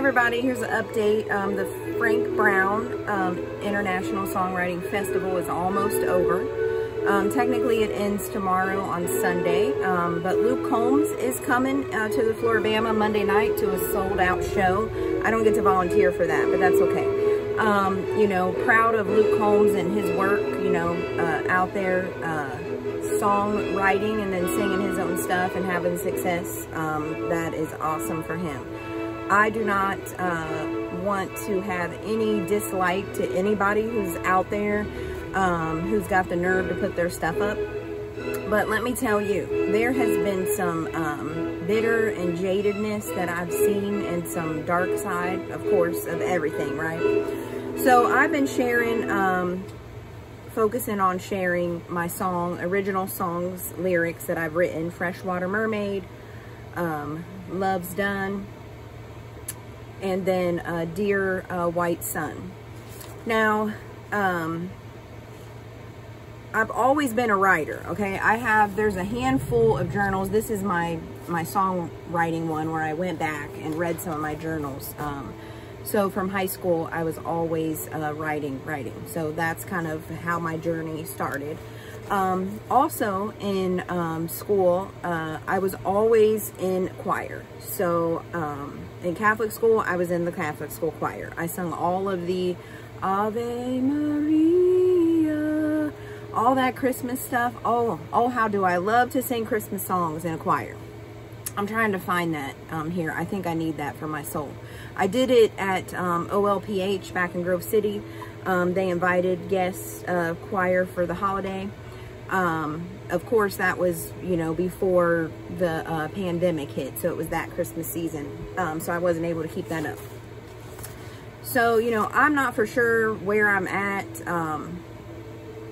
everybody, here's an update. The Frank Brown International Songwriting Festival is almost over. Technically it ends tomorrow on Sunday, but Luke Combs is coming to the Floribama Monday night to a sold-out show. I don't get to volunteer for that, but that's okay. You know, proud of Luke Combs and his work, you know, out there songwriting and then singing his own stuff and having success. That is awesome for him. I do not want to have any dislike to anybody who's out there who's got the nerve to put their stuff up. But let me tell you, there has been some bitter and jadedness that I've seen, and some dark side, of course, of everything, right? So I've been sharing, focusing on sharing my original songs, lyrics that I've written: Freshwater Mermaid, Love's Done, and then Dear White Sun. Now, I've always been a writer, okay? There's a handful of journals. This is my songwriting one where I went back and read some of my journals. So from high school, I was always writing. So that's kind of how my journey started. Also in school, I was always in choir. So in Catholic school, I was in the Catholic school choir. I sung all of the Ave Maria, all that Christmas stuff. Oh, how do I love to sing Christmas songs in a choir. I'm trying to find that here. I think I need that for my soul. I did it at OLPH back in Grove City. They invited guest choir for the holiday. Of course, that was, you know, before the pandemic hit, so it was that Christmas season. So I wasn't able to keep that up. So, you know, I'm not for sure where I'm at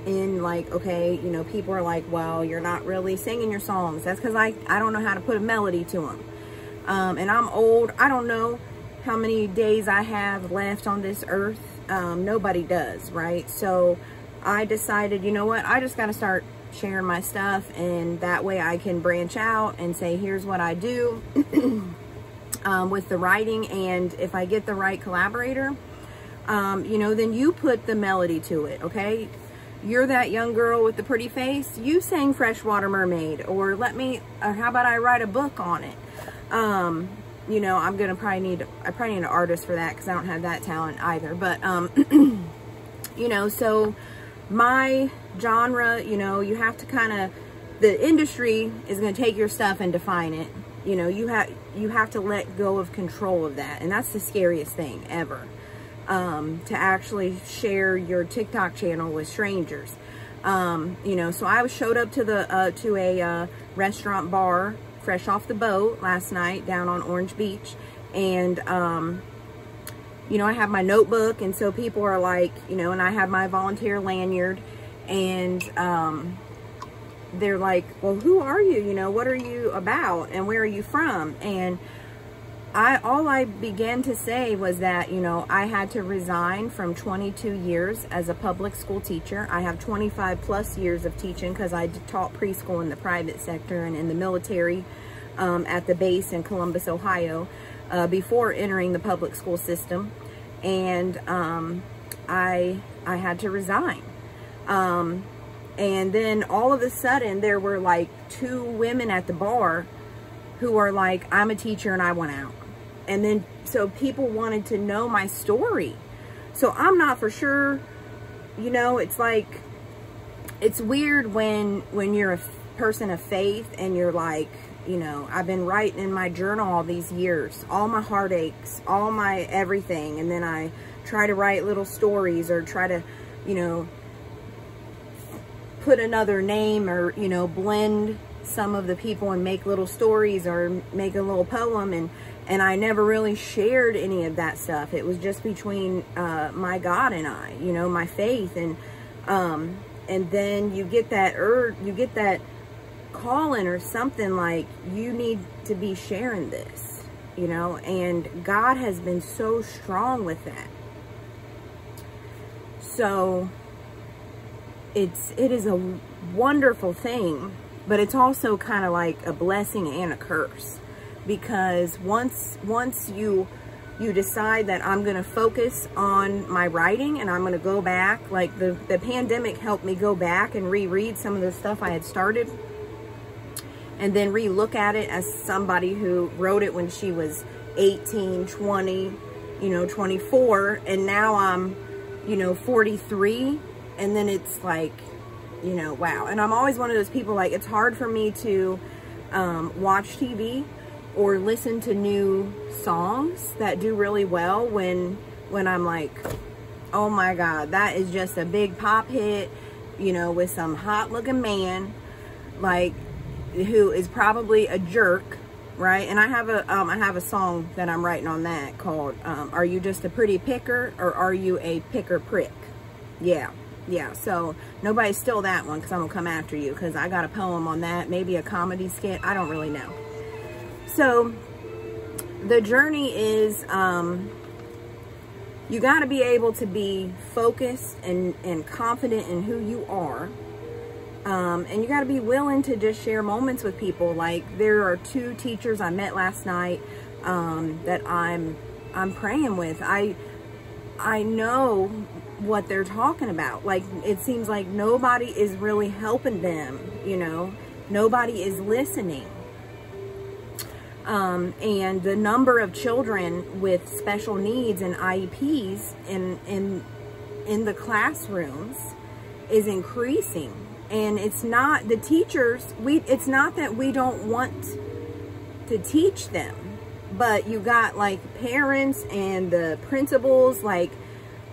in, like, okay, you know, people are like, well, you're not really singing your songs. That's because I don't know how to put a melody to them. And I'm old. I don't know how many days I have left on this earth. Nobody does, right? So I decided, you know what, I just got to start sharing my stuff, and that way I can branch out and say, here's what I do with the writing. And if I get the right collaborator, you know, then you put the melody to it, okay? You're that young girl with the pretty face, you sang Freshwater Mermaid, or how about I write a book on it? You know, I probably need an artist for that, because I don't have that talent either. But, you know, so my genre, you know, you have to the industry is going to take your stuff and define it. You know, you have to let go of control of that. And that's the scariest thing ever. To actually share your TikTok channel with strangers. You know, so I showed up to a restaurant bar, fresh off the boat last night down on Orange Beach. And, you know, I have my notebook, and so people are like, you know, and I have my volunteer lanyard, and they're like, well, who are you? You know, what are you about, and where are you from? And all I began to say was that, you know, I had to resign from 22 years as a public school teacher. I have 25 plus years of teaching, because I taught preschool in the private sector and in the military at the base in Columbus, Ohio, before entering the public school system. And I had to resign. And then all of a sudden there were like 2 women at the bar who are like, I'm a teacher and I want out. And then, so people wanted to know my story. So I'm not for sure, you know, it's like, it's weird when you're a person of faith and you're like, you know, I've been writing in my journal all these years, all my heartaches, all my everything. And then I try to write little stories, or try to, you know, put another name, or, you know, blend some of the people and make little stories, or make a little poem. And I never really shared any of that stuff. It was just between my God and I, you know, my faith. And then you get that you get that calling or something, like, you need to be sharing this, you know. And God has been so strong with that. So it is a wonderful thing, but it's also kind of like a blessing and a curse. Because once you you decide that I'm going to focus on my writing and I'm going to go back. Like the pandemic helped me go back and reread some of the stuff I had started and then re-look at it as somebody who wrote it when she was 18, 20, 24. And now I'm, 43. And then it's like, wow. And I'm always one of those people, like, it's hard for me to watch TV or listen to new songs that do really well when I'm like, oh my God, that is just a big pop hit, with some hot looking man, like, who is probably a jerk, right? And I have a song that I'm writing on that called, Are You Just a Pretty Picker or Are You a Picker Prick? Yeah, so nobody steal that one because I'm gonna come after you because I got a poem on that, maybe a comedy skit, I don't really know. So the journey is, you got to be able to be focused and confident in who you are. And you got to be willing to just share moments with people. Like there are 2 teachers I met last night that I'm praying with. I know what they're talking about. Like it seems like nobody is really helping them, nobody is listening. And the number of children with special needs and IEPs in the classrooms is increasing. And it's not the teachers, it's not that we don't want to teach them, but you got like parents and the principals, like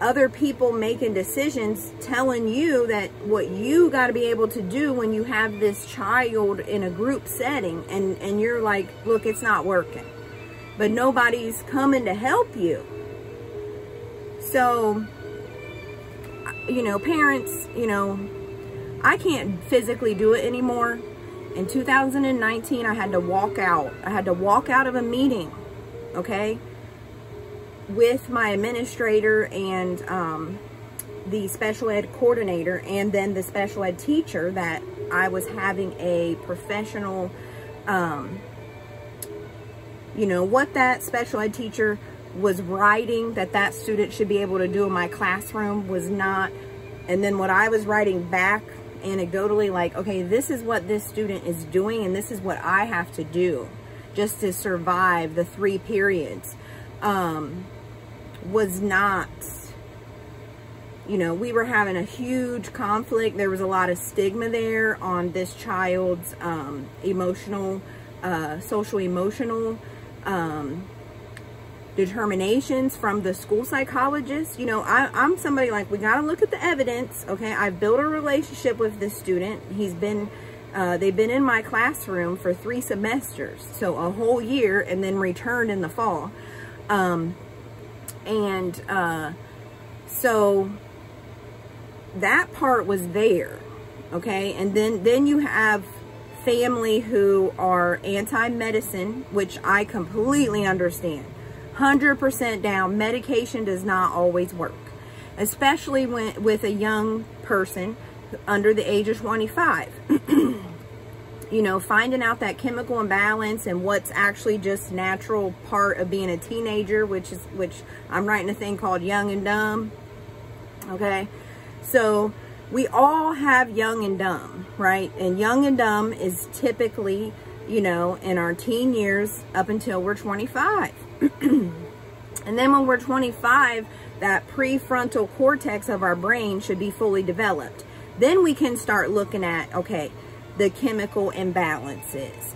other people making decisions telling you that what you got to be able to do when you have this child in a group setting, and you're like, look, it's not working, but nobody's coming to help you. So, parents, I can't physically do it anymore. In 2019, I had to walk out. I had to walk out of a meeting, okay, with my administrator and the special ed coordinator and then the special ed teacher that I was having a professional, what that special ed teacher was writing that student should be able to do in my classroom was not, and then what I was writing back anecdotally, like, okay, this is what this student is doing and this is what I have to do just to survive the 3 periods. Was not, we were having a huge conflict. There was a lot of stigma there on this child's social emotional determinations from the school psychologist. I'm somebody like, we got to look at the evidence. Okay, I've built a relationship with this student. He's been, they've been in my classroom for 3 semesters, so a whole year, and then returned in the fall. So that part was there, okay? And then you have family who are anti-medicine, which I completely understand. 100% down. Medication does not always work, especially with a young person under the age of 25. Finding out that chemical imbalance and what's actually just natural part of being a teenager, which I'm writing a thing called Young and Dumb. Okay, so we all have young and dumb, right? And young and dumb is typically, in our teen years up until we're 25. And then when we're 25, that prefrontal cortex of our brain should be fully developed. Then we can start looking at, okay, the chemical imbalances.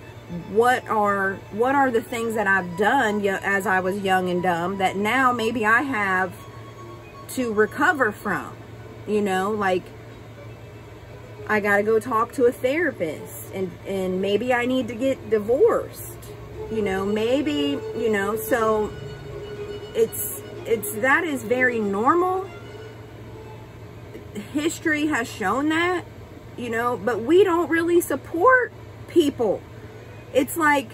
What are the things that I've done as I was young and dumb that now maybe I have to recover from? Like I gotta go talk to a therapist, and maybe I need to get divorced. Maybe, so that is very normal. History has shown that. But we don't really support people. It's like,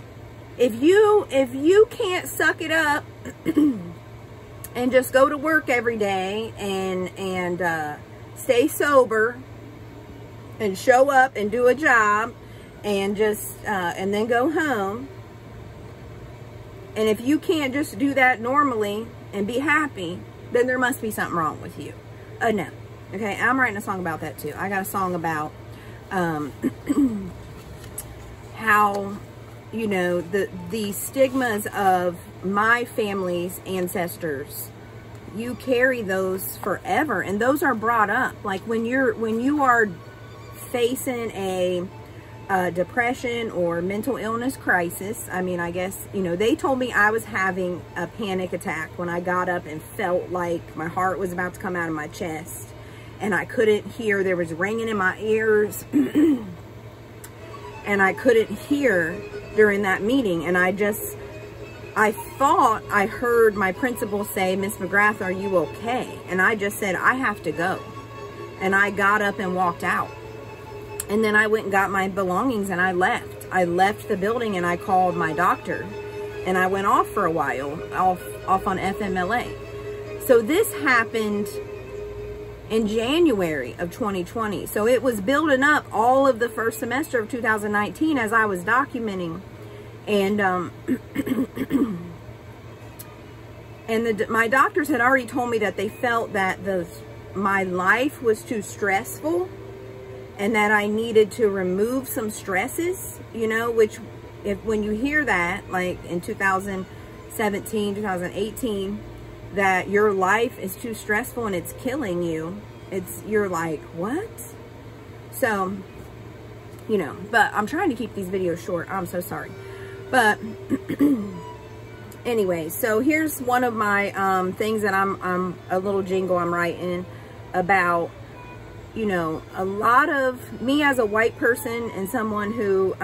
if you can't suck it up and just go to work every day and stay sober and show up and do a job and just and then go home, And if you can't just do that normally and be happy, then there must be something wrong with you. No. Okay, I'm writing a song about that too. I got a song about how, you know, the stigmas of my family's ancestors, you carry those forever, and those are brought up. Like when you are facing a depression or mental illness crisis. I mean, I guess, you know, they told me I was having a panic attack when I got up and felt like my heart was about to come out of my chest, and I couldn't hear. There was ringing in my ears and I couldn't hear during that meeting. And I thought I heard my principal say, "Miss McGrath, are you okay?" And I just said, "I have to go." And I got up and walked out. And then I went and got my belongings and I left. I left the building and I called my doctor. And I went off for a while, off on FMLA. So this happened in January of 2020. So it was building up all of the first semester of 2019 as I was documenting. And my doctors had already told me that they felt that my life was too stressful and that I needed to remove some stresses, you know, which when you hear that, like in 2017, 2018, that your life is too stressful and it's killing you, you're like, what? So, you know, but I'm trying to keep these videos short. I'm so sorry. But anyway, so here's one of my things that I'm a little jingle I'm writing about. You know, a lot of me as a white person and someone who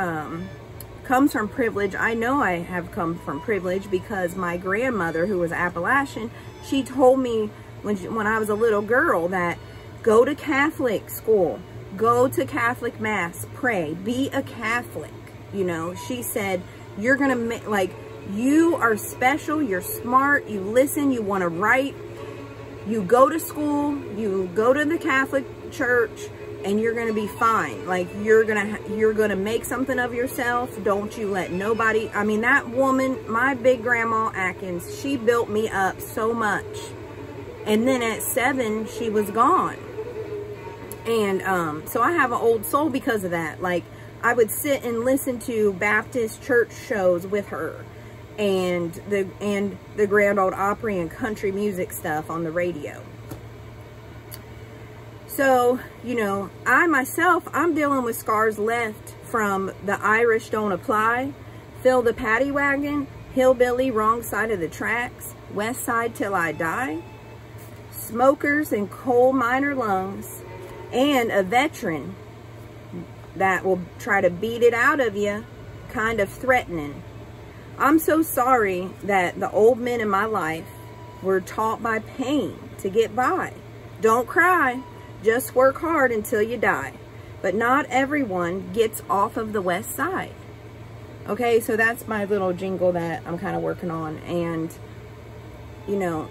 comes from privilege. I know I have come from privilege because my grandmother, who was Appalachian, she told me when I was a little girl that go to Catholic school, go to Catholic mass, pray, be a Catholic. You know, she said, you're gonna make, like, you are special, you're smart, you listen, you want to write, you go to school, you go to the Catholic church, and you're gonna be fine. Like, you're gonna make something of yourself. Don't you let nobody. I mean, that woman, my big grandma Atkins, she built me up so much. And then at 7, she was gone. And so I have an old soul because of that. Like, I would sit and listen to Baptist church shows with her, and the Grand Ole Opry and country music stuff on the radio. So, you know, I myself, I'm dealing with scars left from the Irish Don't Apply, Fill the Paddy Wagon, Hillbilly, Wrong Side of the Tracks, West Side Till I Die, Smokers and Coal Miner Lungs, and a veteran that will try to beat it out of you, kind of threatening. I'm so sorry that the old men in my life were taught by pain to get by. Don't cry. Just work hard until you die. But not everyone gets off of the West Side. Okay, so that's my little jingle that I'm kind of working on. And, you know,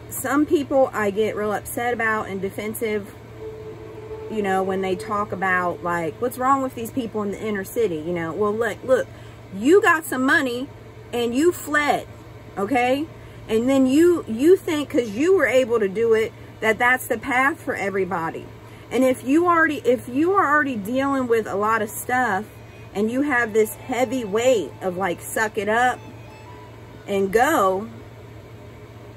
some people I get real upset about and defensive, you know, when they talk about, like, what's wrong with these people in the inner city, you know. Well, look, you got some money and you fled, okay? And then you think because you were able to do it, that's the path for everybody. And if you are already dealing with a lot of stuff and you have this heavy weight of, like, suck it up and go,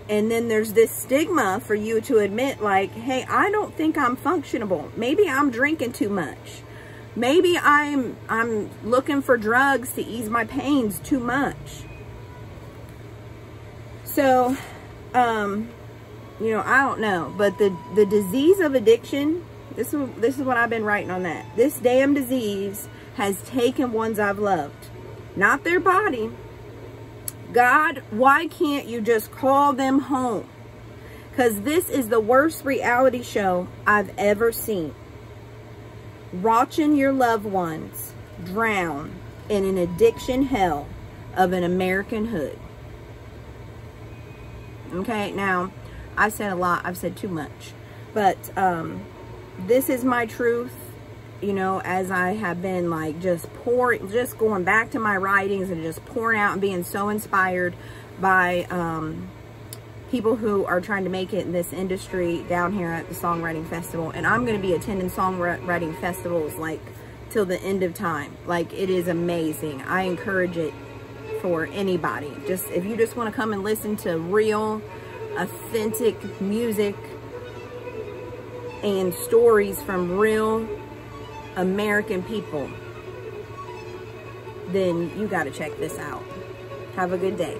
and then there's this stigma for you to admit, like, hey, I don't think I'm functionable. Maybe I'm drinking too much. Maybe I'm looking for drugs to ease my pains too much. So, you know, I don't know, but the disease of addiction, this is what I've been writing on that. This damn disease has taken ones I've loved, not their body. God, why can't you just call them home? Because this is the worst reality show I've ever seen. Watching your loved ones drown in an addiction hell of an American hood. Okay, now, I've said a lot. I've said too much. But this is my truth. you know, as I have been like just going back to my writings and just pouring out and being so inspired by people who are trying to make it in this industry down here at the Songwriting Festival. And I'm going to be attending songwriting festivals like till the end of time. Like, it is amazing. I encourage it for anybody. Just if you just want to come and listen to real, authentic music and stories from real American people, then you got to check this out. Have a good day.